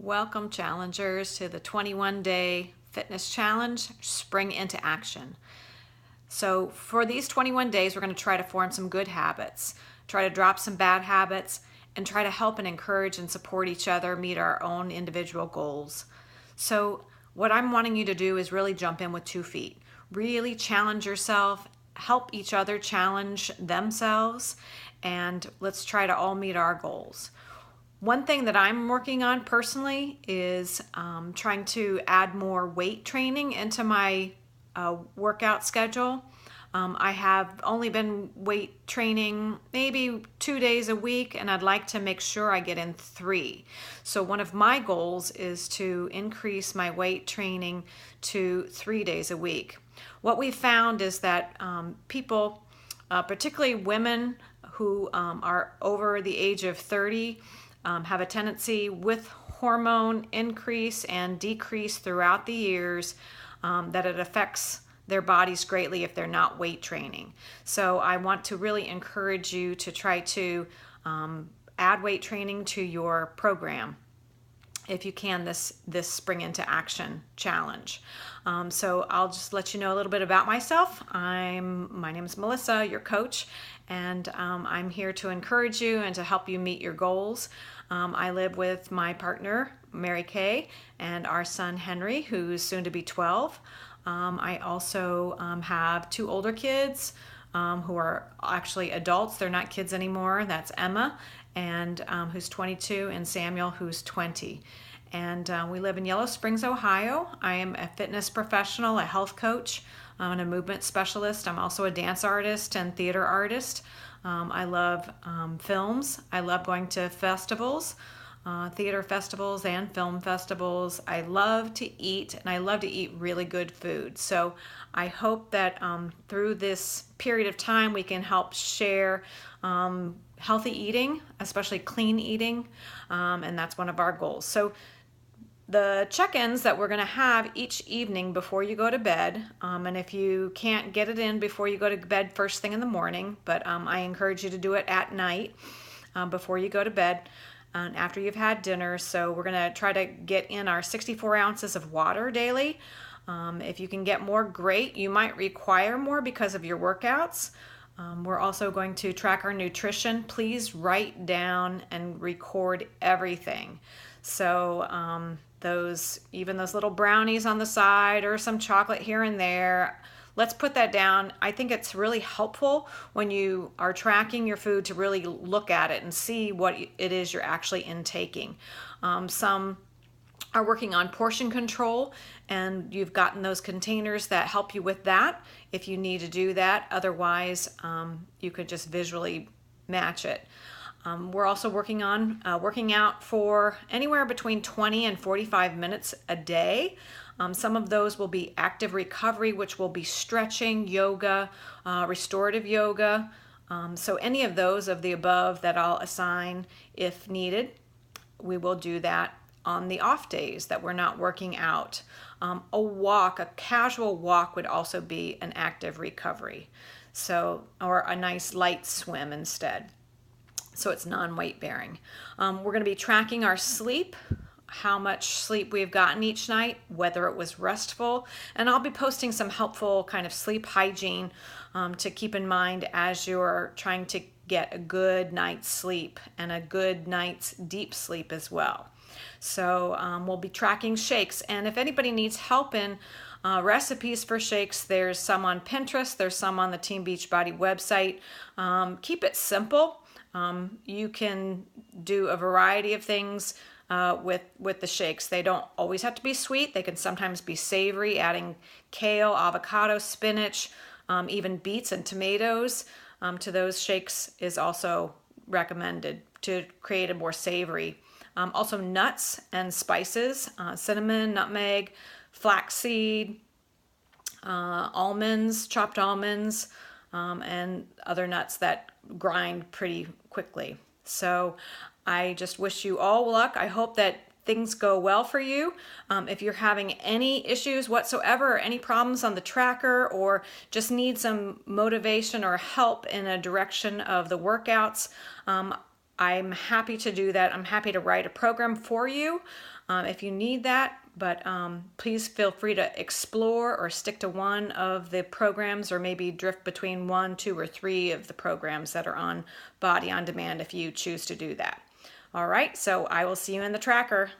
Welcome, challengers, to the 21-day fitness challenge, Spring into Action. So for these 21 days, we're going to try to form some good habits, try to drop some bad habits, and try to help and encourage and support each other meet our own individual goals. So what I'm wanting you to do is really jump in with 2 feet. Really challenge yourself, help each other challenge themselves, and let's try to all meet our goals. One thing that I'm working on personally is trying to add more weight training into my workout schedule. I have only been weight training maybe 2 days a week, and I'd like to make sure I get in 3. So one of my goals is to increase my weight training to 3 days a week. What we found is that people, particularly women who are over the age of 30, have a tendency with hormone increase and decrease throughout the years that it affects their bodies greatly if they're not weight training. So I want to really encourage you to try to add weight training to your program if you can this Spring into Action challenge. So I'll just let you know a little bit about myself. My name is Melissa, your coach, and I'm here to encourage you and to help you meet your goals. I live with my partner, Mary Kay, and our son, Henry, who's soon to be 12. I also have 2 older kids who are actually adults. They're not kids anymore. That's Emma, and who's 22, and Samuel, who's 20. And we live in Yellow Springs, Ohio. I am a fitness professional, a health coach, and a movement specialist. I'm also a dance artist and theater artist. I love films. I love going to festivals, theater festivals and film festivals. I love to eat, and I love to eat really good food. So I hope that through this period of time we can help share healthy eating, especially clean eating, and that's one of our goals. So the check-ins that we're going to have each evening before you go to bed, and if you can't get it in before you go to bed first thing in the morning, but I encourage you to do it at night before you go to bed and after you've had dinner. So we're going to try to get in our 64 ounces of water daily. If you can get more, great. You might require more because of your workouts. We're also going to track our nutrition. Please write down and record everything. So those little brownies on the side or some chocolate here and there, let's put that down. I think it's really helpful when you are tracking your food to really look at it and see what it is you're actually intaking. Some are working on portion control, and you've gotten those containers that help you with that if you need to do that. Otherwise, you could just visually match it. We're also working on working out for anywhere between 20 and 45 minutes a day. Some of those will be active recovery, which will be stretching, yoga, restorative yoga. So any of those of the above that I'll assign if needed, we will do that on the off days that we're not working out. A casual walk would also be an active recovery. So, or a nice light swim instead. So it's non-weight bearing. We're going to be tracking our sleep, how much sleep we've gotten each night, whether it was restful, and I'll be posting some helpful kind of sleep hygiene to keep in mind as you're trying to get a good night's sleep and a good night's deep sleep as well. So we'll be tracking shakes, and if anybody needs help in recipes for shakes, there's some on Pinterest, there's some on the Team Beachbody website. Keep it simple. You can do a variety of things with the shakes. They don't always have to be sweet. They can sometimes be savory, adding kale, avocado, spinach, even beets and tomatoes to those shakes is also recommended to create a more savory. Also nuts and spices, cinnamon, nutmeg, flaxseed, almonds, chopped almonds, and other nuts that grind pretty quickly. So I just wish you all luck. I hope that things go well for you. If you're having any issues whatsoever, or any problems on the tracker, or just need some motivation or help in a direction of the workouts, I'm happy to do that. I'm happy to write a program for you if you need that. But please feel free to explore or stick to one of the programs, or maybe drift between 1, 2, or 3 of the programs that are on Body on Demand if you choose to do that. All right, so I will see you in the tracker.